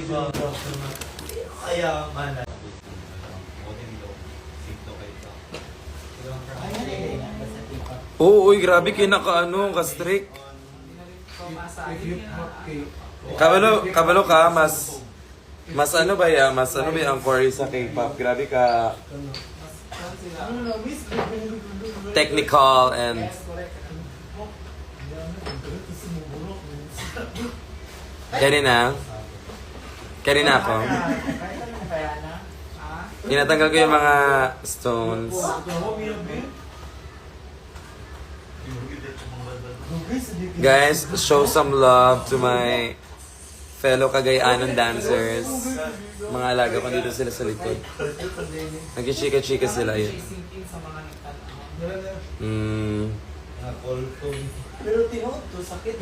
ba? Kaya man. Oo, uy, grabe kinakaano, ka-strict. Kabalo ka, mas ano ba ya? Mas ano ba ang core sa K-pop? Grabe ka technical and Kanina ako. Tinatanggal ko yung mga stones. Guys, show some love to my fellow Cagayanon dancers. Mga alaga ko dito sila sa likod. Nag-chika-chika sila yun.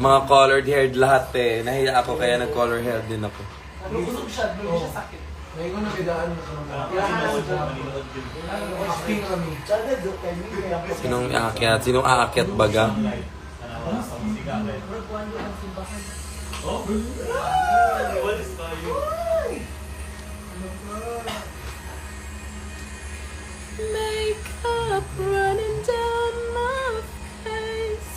Mga colored haired lahat eh. Nahiya ako kaya nag-color hair din ako. Busog siya sakit. Ngayon ko nabidaan mo Sinong aakyat? Sinong aakyat baga? Makeup running down my face.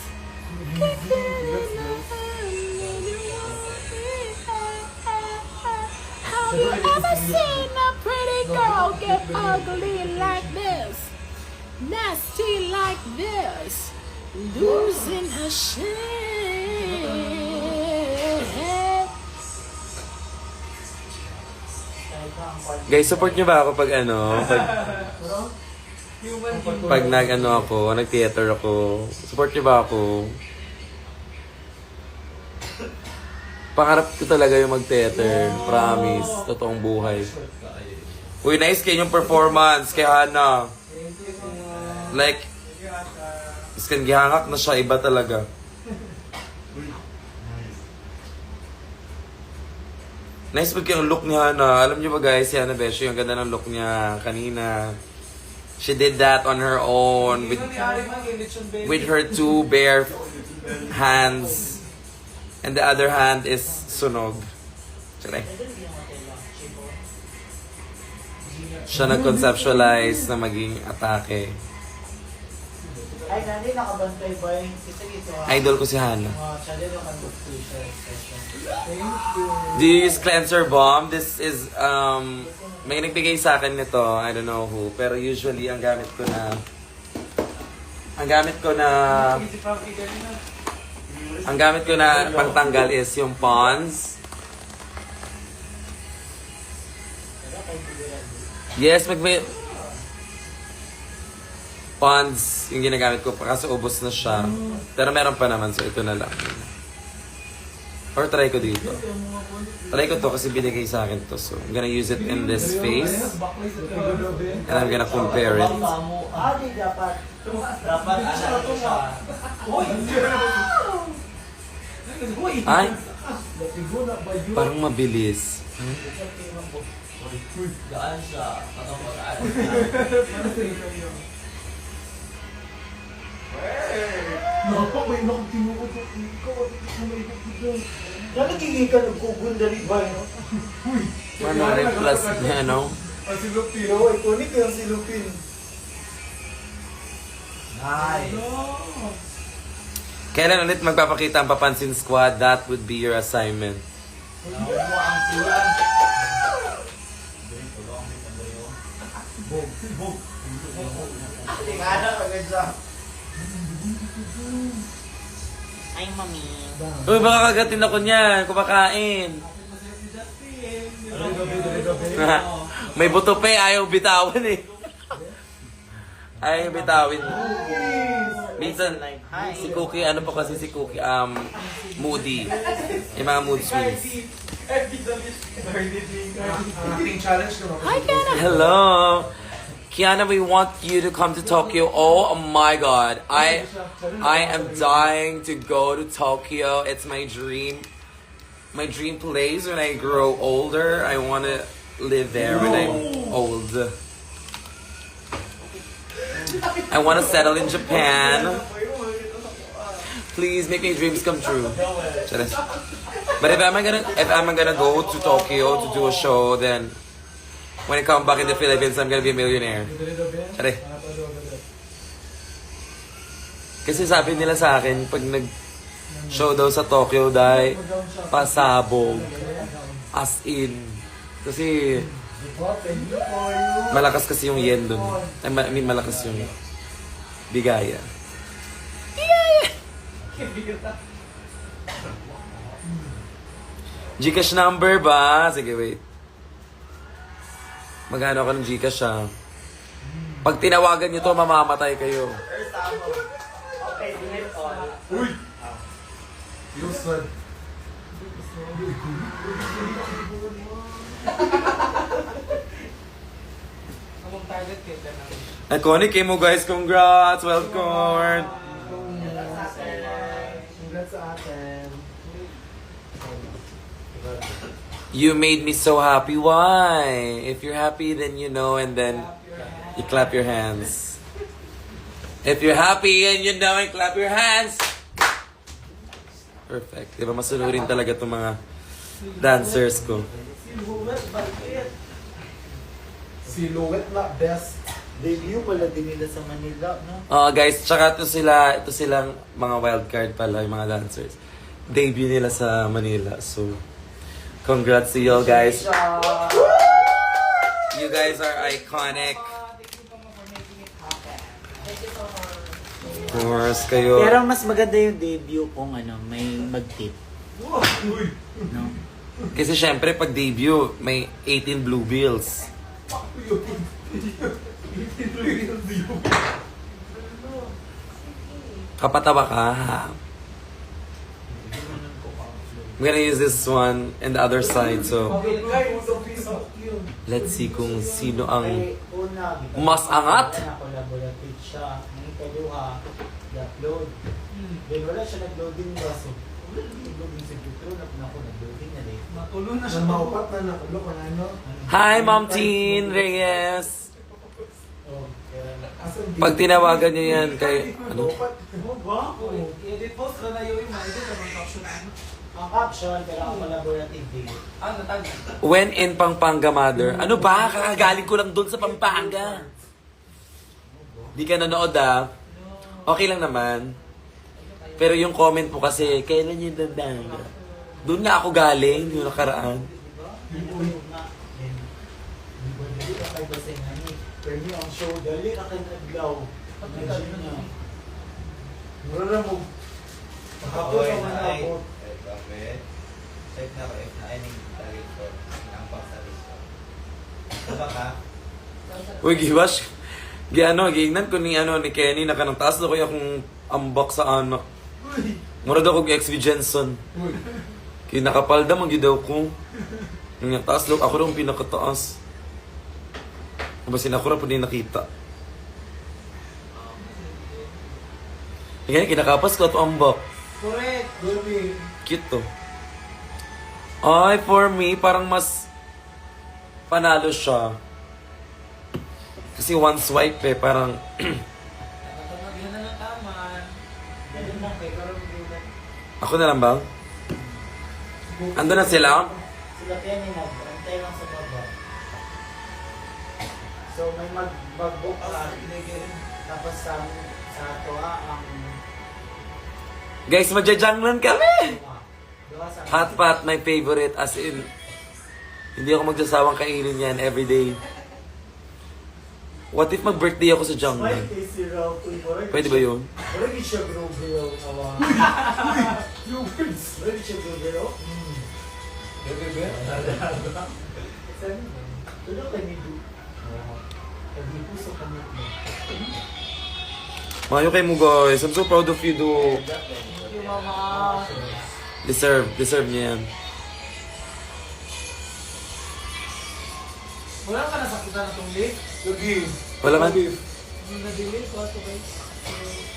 Have you ever seen a pretty girl get ugly like this? Nasty like this? Losing her shit. Guys, support nyo ba ako pag pag nag-theater ako? Support nyo ba ako? Pangarap ko talaga yung mag-theater. Promise. Totoong buhay. Uy, nice kayo yung performance kay Hana. Like, iskan gihangak na siya. Iba talaga. Nice pag yung look ni Hana. Alam niyo ba guys, si Hana Besho, yung ganda ng look niya kanina. She did that on her own with her two bare hands. And the other hand is sunog. Siya nag-conceptualize na maging atake. Ay, nani nakabantay ba yung Idol ko si Hana. Do you use cleanser balm? This is, may nagbigay sa akin nito. I don't know who. Pero usually, ang gamit ko na pangtanggal is yung Pond's. Yes, Pond's yung ginagamit ko kasi ubos na siya. Pero meron pa naman, so ito na lang. Or try ko dito. Try ko to kasi binigay sa akin to. So, I'm gonna use it in this face. And I'm gonna compare it. Ay! Parang mabilis. Gaan siya. May nakatinuod ko. Nalagiging ka nagkugundali ba yun? Manari plus niya, no? Si Lupin. Oo, iconic yung si Lupin. Nice. Kailan ulit magpapakita ang Papansin Squad? That would be your assignment. Ay, mami. Uy, baka kagatin ako niyan. Kumakain. May buto pa eh. Ayaw bitawan eh. Ayaw bitawin. Minsan, si Cookie, ano pa kasi si Cookie, moody. Yung mga mood swings. Hi, Kiana. Hello! Kiana, we want you to come to Tokyo. Oh my god. I am dying to go to Tokyo. It's my dream. My dream place when I grow older. I want to live there when I'm old. I want to settle in Japan. Please make my dreams come true. But if I'm gonna go to Tokyo to do a show, then when I come back in the Philippines, I'm gonna be a millionaire. Are. Kasi sabi nila sa akin, pag nag-show daw sa Tokyo, dahil pasabog. As in. Kasi malakas kasi yung yen dun. I mean, malakas yung bigaya. Gcash number ba? Sige, wait. Magano ka ng Gcash Pag tinawagan nyo to, mamamatay kayo. Okay, delete all. Uy! Houston. Iconic kayo mo guys, congrats! Welcome! Congrats sa atin. You made me so happy. Why? If you're happy, then you know, and then you clap your hands. If you're happy and you know and clap your hands. Perfect. Diba masunurin talaga itong mga dancers ko. Silhouette na best. Debut pala din nila sa Manila, no? Guys, tsaka ito silang mga wildcard pala, yung mga dancers. Debut nila sa Manila. So, congrats to you guys. You guys are iconic. Of course, kayo. Pero mas maganda yung debut kung may mag-tip. No? Kasi syempre, pag debut, may 18 blue bills. Kapatawa ka. I'm gonna use this one and the other side, so let's see kung sino ang mas angat. Collaborative siya. Ang ikaduha, i-upload. Then wala siya nag-loading ba? So, wala nag-loading sa YouTube. Nag-loading na rin. Matulo na siya. Maupat na nakulo kung ano. Hi, Mom Teen Reyes! Asan di- Pag tinawagan niyo yan kay... Ano? Edit post ka na yung ma-edit ang caption. Ang caption, pero ang collaborative din. Ano tag? When in Pampanga, mother. Ano ba? Kakagaling ko lang doon sa Pampanga. Di ka nanood Okay lang naman. Pero yung comment mo kasi, kailan yung Pampanga? Doon nga ako galing, yung nakaraan. Pero ang show, dali na kayo naglaw. Imagine niya. Mura na mo. Hapon Okay, naman na ay. ako. Check na ko if na ay nagtalit ko. Ang pagsalit ko. Diba ka? Uy, gibash. Giignan ko ni Kenny, nakanang taas na ko yung ambak sa anak. Mura daw ko XV Jensen. Uy. Kinakapalda, magidaw ko. Yung taas daw, ako daw ang pinakataas. Basin ako na po din nakita. Kaya kinakapas ko ito ambak. Correct. Baby. Cute to. Ay, for me, parang mas panalo siya. Kasi one swipe parang... Nakatagyan na ng taman. Dali na kayo, pero hindi na. Ako na lang ba? Ando na sila? Sila kaya may nag-antay lang sa baba. So may mag-book ka. Tapos sa ato ang Guys, magjajanglan kami! gawa sa Hot pot, my favorite. As in, hindi ako magsasawang kainin yan everyday. What if mag-birthday ako sa Janglan? Pwede ba yun? Wala di siya bro-bro. Yung words. Wala di siya bro-bro. Bebe. Tulo ka ni Du. Pag-di puso ka mo. Mayo kayo mo guys. I'm so proud of you, do. Deserve niya yan. Wala ka nasakitan na itong lift? Lagi. Wala man. Yung na-delay ko ito guys.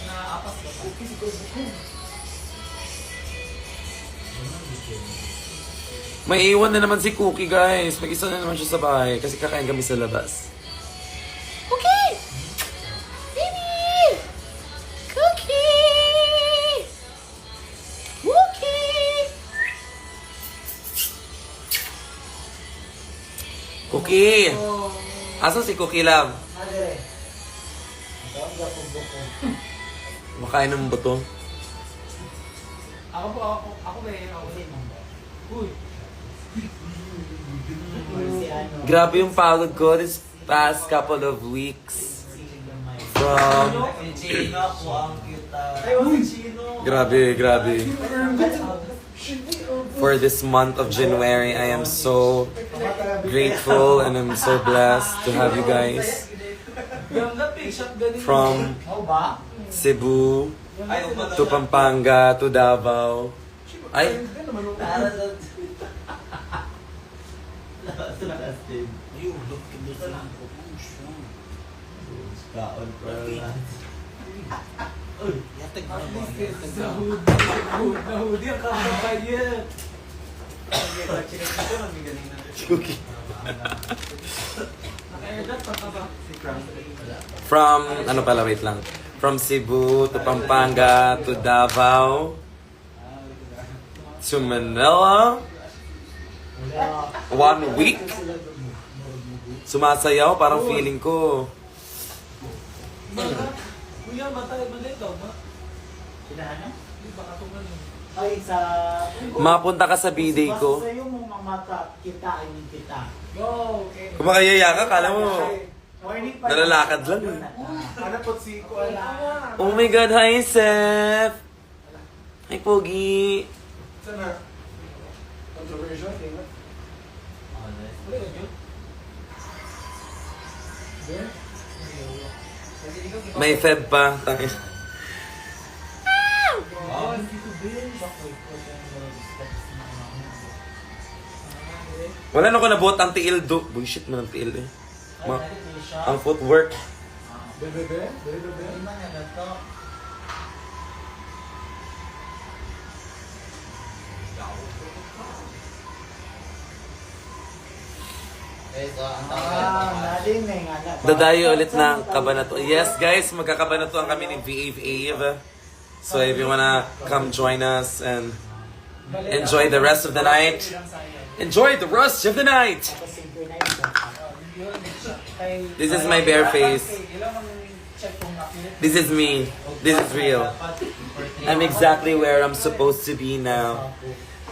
Na-apas ka pa. Okay, siguro buko. May iwan na naman si Cookie, guys. Mag-isa na naman siya sa bahay kasi kakain kami sa labas. Cookie! Baby! Cookie! Cookie! Cookie! Asan si Cookie Love? Madre. Ito ang gapog-buko. Makain ng buto. Ako ba yun? Ako din. Uy. Si ano. Grabe yung pagod ko this past couple of weeks. From... Si Chino, ako ang cute. Ay, oh, si Chino. Grabe. For this month of January, I am so grateful and I'm so blessed to have you guys Ganda pig shot ganun. from Ako ba? Cebu Ay, umano to Pampanga to Davao. Ay, Para sa... Labas na Justin. Kaon ko lang. Nahudi ang kababayan. Cookie. Naka-edad pa ka ba? From, ano pala, wait lang. From Cebu to Pampanga to Davao to Manila. 1 week. Sumasayaw, parang feeling ko. Kuya, maliit daw ba? Sinahan na? Hindi ba katungan yun? Ay, sa... Mapunta ka sa B-day ko. Basta sa'yo mong mga mata, kita ay yung kita. Go! Okay. Kung makayaya ka, kala mo, Morning pa. nalalakad lang eh. Ano po si Kuala? Oh my God, hi Seth! Hi Pogi! Sana? Controversial, di ba? Wala yun yun? May Feb pa. Tangin. Oh, dito din. Wala na ko nabuhat ang tiil do. Bullshit man ang tiil eh. Ang footwork. Bebe? Eh, so, ang Naling na yung anak. Dadayo ulit ng Kabanato. Yes guys, magkakabanatuan kami ni VAV. So if you wanna come join us and enjoy the rest of the night. Enjoy the rest of the night! This is my bare face. This is me. This is real. I'm exactly where I'm supposed to be now.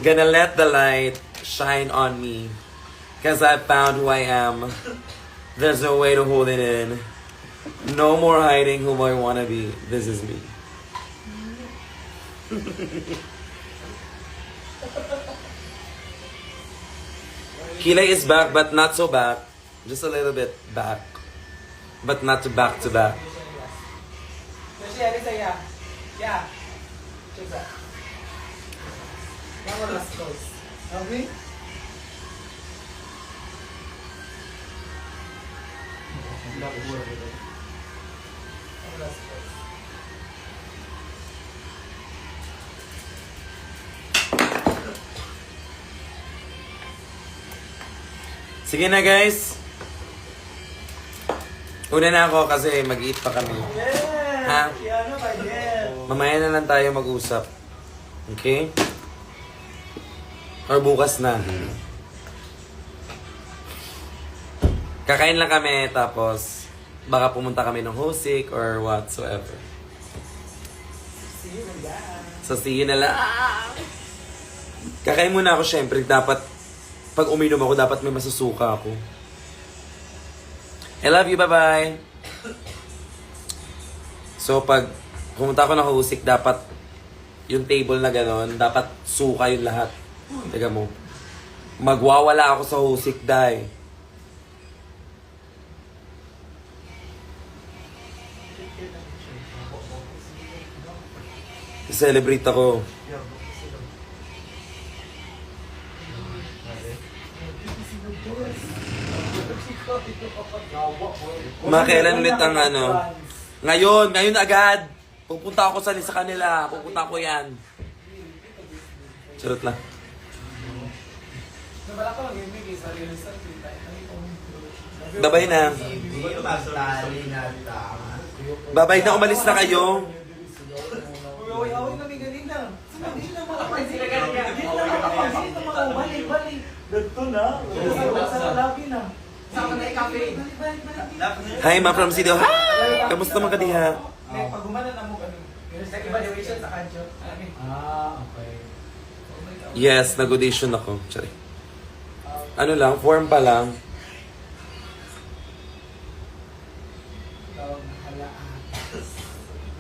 Gonna let the light shine on me. Cause I found who I am. There's no way to hold it in. No more hiding who I wanna be. This is me. Kilay is back, but not so back. Just a little bit back. But not to back to back. Kasi ano sa'ya? Yeah. Check that. Yang wala stores. Okay? Sige na guys. Una na ako kasi mag-eat pa kami. Ha? Ano ba yan? Mamaya na lang tayo mag-usap. Okay? Or bukas na. Kakain lang kami tapos baka pumunta kami ng Hosik or whatsoever. So see you na lang. Kakain muna ako syempre. Dapat pag uminom ako, dapat may masusuka ako. I love you, bye-bye. So pag pumunta ako ng Hosik, dapat yung table na gano'n, dapat suka yung lahat. Teka mo. Magwawala ako sa Hosik, dahil. I-celebrate ako. Makailan ulit ang ano? Ngayon agad. Pupunta ako sa kanila. Pupunta ako yan. Charot lang. Nabala ko lang yung may sarili sa kita. Babay na. Hindi magtali na tama. Babay na, umalis na kayo. Uy, kami ganina. Hindi na makapag sila Dito na makapagsit na mga balik-balik. Dito na. Sa labi na. Sama na i-cafe. Hi, ma from Sido. Hi! Kamusta mga kadiha? Pag gumana na mo ganun. Nag-evaluation sa kanjo. Okay. Yes, nag-audition ako. Sorry. Ano lang, form pa lang.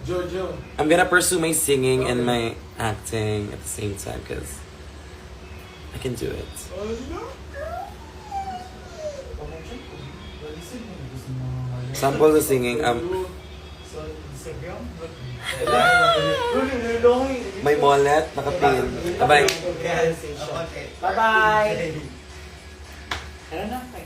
Jojo. I'm gonna pursue my singing and my acting at the same time because I can do it. Sample the singing. May mullet, nakapin. Bye-bye. Bye-bye. Ano na? Ay,